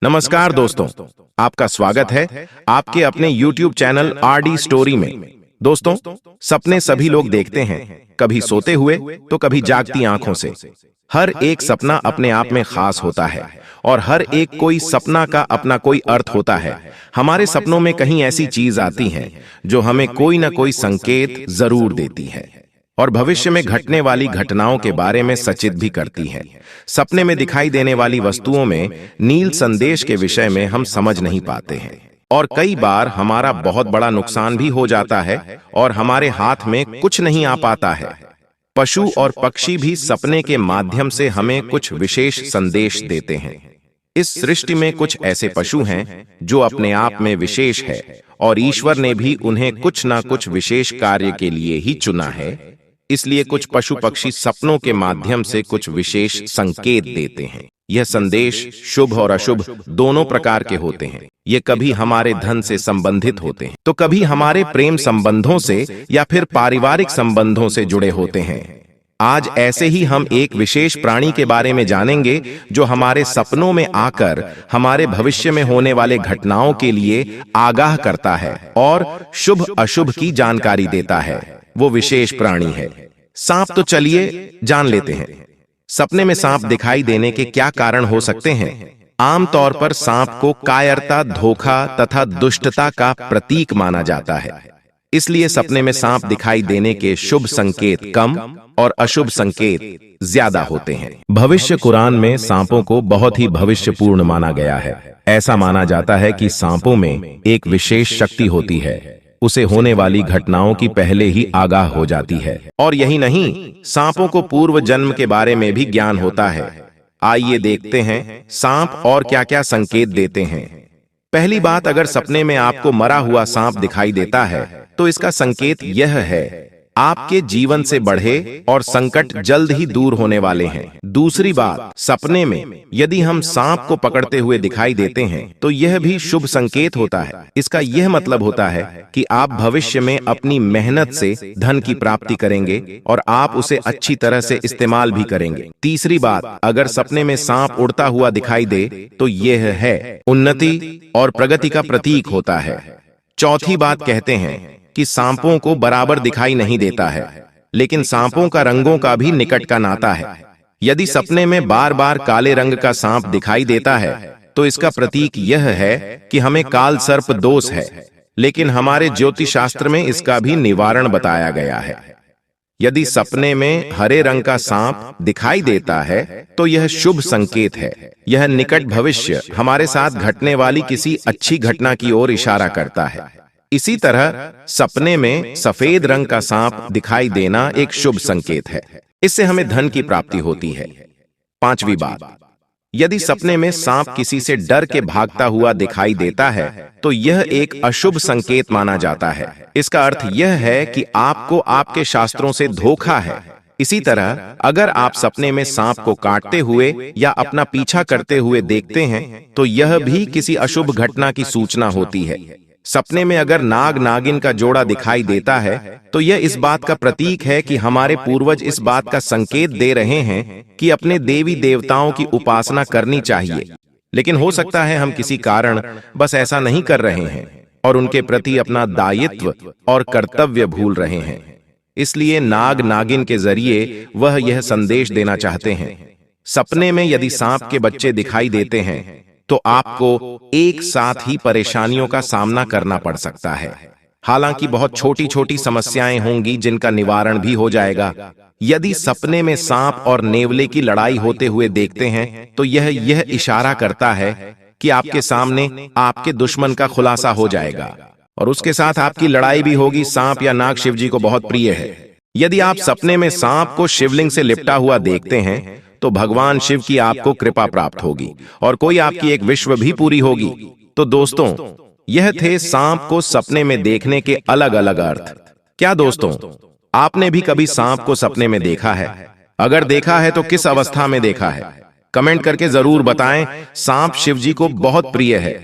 नमस्कार दोस्तों, आपका स्वागत है आपके अपने YouTube चैनल आरडी स्टोरी में। दोस्तों, सपने सभी लोग देखते हैं, कभी सोते हुए तो कभी जागती आंखों से। हर एक सपना अपने आप में खास होता है और हर एक कोई सपना का अपना कोई अर्थ होता है। हमारे सपनों में कहीं ऐसी चीज आती है जो हमें कोई ना कोई संकेत जरूर देती है और भविष्य में घटने वाली घटनाओं के बारे में सचेत भी करती है। सपने में दिखाई देने वाली वस्तुओं में नील संदेश के विषय में हम समझ नहीं पाते हैं और कई बार हमारा बहुत बड़ा नुकसान भी हो जाता है और हमारे हाथ में कुछ नहीं आ पाता है। पशु और पक्षी भी सपने के माध्यम से हमें कुछ विशेष संदेश देते हैं। इस सृष्टि में कुछ ऐसे पशु हैं जो अपने आप में विशेष है और ईश्वर ने भी उन्हें कुछ ना कुछ विशेष कार्य के लिए ही चुना है। इसलिए कुछ पशु पक्षी सपनों के माध्यम से कुछ विशेष संकेत देते हैं। यह संदेश शुभ और अशुभ दोनों प्रकार के होते हैं। ये कभी हमारे धन से संबंधित होते हैं तो कभी हमारे प्रेम संबंधों से या फिर पारिवारिक संबंधों से जुड़े होते हैं। आज ऐसे ही हम एक विशेष प्राणी के बारे में जानेंगे जो हमारे सपनों में आकर हमारे भविष्य में होने वाले घटनाओं के लिए आगाह करता है और शुभ अशुभ की जानकारी देता है। वो विशेष प्राणी है सांप। तो चलिए जान लेते हैं सपने में सांप दिखाई देने के क्या कारण हो सकते हैं। आमतौर पर सांप को कायरता, धोखा तथा दुष्टता का प्रतीक माना जाता है। इसलिए सपने में सांप दिखाई देने के शुभ संकेत कम और अशुभ संकेत ज्यादा होते हैं। भविष्य कुरान में सांपों को बहुत ही भविष्यपूर्ण माना गया है। ऐसा माना जाता है कि सांपों में एक विशेष शक्ति होती है, उसे होने वाली घटनाओं की पहले ही आगाह हो जाती है। और यही नहीं, सांपों को पूर्व जन्म के बारे में भी ज्ञान होता है। आइए देखते हैं सांप और क्या-क्या संकेत देते हैं। पहली बात, अगर सपने में आपको मरा हुआ सांप दिखाई देता है तो इसका संकेत यह है आपके जीवन से बढ़े और संकट जल्द ही दूर होने वाले हैं। दूसरी बात, सपने में यदि हम सांप को पकड़ते हुए दिखाई देते हैं तो यह भी शुभ संकेत होता है। इसका यह मतलब होता है कि आप भविष्य में अपनी मेहनत से धन की प्राप्ति करेंगे और आप उसे अच्छी तरह से इस्तेमाल भी करेंगे। तीसरी बात, अगर सपने में सांप उड़ता हुआ दिखाई दे तो यह है उन्नति और प्रगति का प्रतीक होता है। चौथी बात, कहते हैं कि सांपों को बराबर दिखाई नहीं देता है, लेकिन सांपों का रंगों का भी निकट का नाता है। यदि सपने में बार बार काले रंग का सांप दिखाई देता है तो इसका प्रतीक यह है कि हमें काल सर्प दोष है, लेकिन हमारे ज्योतिष शास्त्र में इसका भी निवारण बताया गया है। यदि सपने में हरे रंग का सांप दिखाई देता है तो यह शुभ संकेत है। यह निकट भविष्य हमारे साथ घटने वाली किसी अच्छी घटना की ओर इशारा करता है। इसी तरह सपने में सफेद रंग का सांप दिखाई देना एक शुभ संकेत है। इससे हमें धन की प्राप्ति होती है। पांचवी बात, यदि सपने में सांप किसी से डर के भागता हुआ दिखाई देता है तो यह एक अशुभ संकेत माना जाता है। इसका अर्थ यह है कि आपको आपके शास्त्रों से धोखा है। इसी तरह अगर आप सपने में सांप को काटते हुए या अपना पीछा करते हुए देखते हैं तो यह भी किसी अशुभ घटना की सूचना होती है। सपने में अगर नाग नागिन का जोड़ा दिखाई देता है तो यह इस बात का प्रतीक है कि हमारे पूर्वज इस बात का संकेत दे रहे हैं कि अपने देवी देवताओं की उपासना करनी चाहिए, लेकिन हो सकता है हम किसी कारण बस ऐसा नहीं कर रहे हैं और उनके प्रति अपना दायित्व और कर्तव्य भूल रहे हैं। इसलिए नाग नागिन के जरिए वह यह संदेश देना चाहते हैं। सपने में यदि सांप के बच्चे दिखाई देते हैं तो आपको एक साथ ही परेशानियों का सामना करना पड़ सकता है। हालांकि बहुत छोटी छोटी समस्याएं होंगी जिनका निवारण भी हो जाएगा। यदि सपने में सांप और नेवले की लड़ाई होते हुए देखते हैं तो यह इशारा करता है कि आपके सामने आपके दुश्मन का खुलासा हो जाएगा और उसके साथ आपकी लड़ाई भी होगी। सांप या नाग शिव जी को बहुत प्रिय है। यदि आप सपने में सांप को शिवलिंग से लिपटा हुआ देखते हैं तो भगवान शिव की आपको कृपा प्राप्त होगी और कोई आपकी एक विश्व भी पूरी होगी। तो दोस्तों, यह थे सांप को सपने में देखने के अलग अलग अर्थ। क्या दोस्तों, आपने भी कभी सांप को सपने में देखा है? अगर देखा है तो किस अवस्था में देखा है? कमेंट करके जरूर बताएं। सांप शिव जी को बहुत प्रिय है।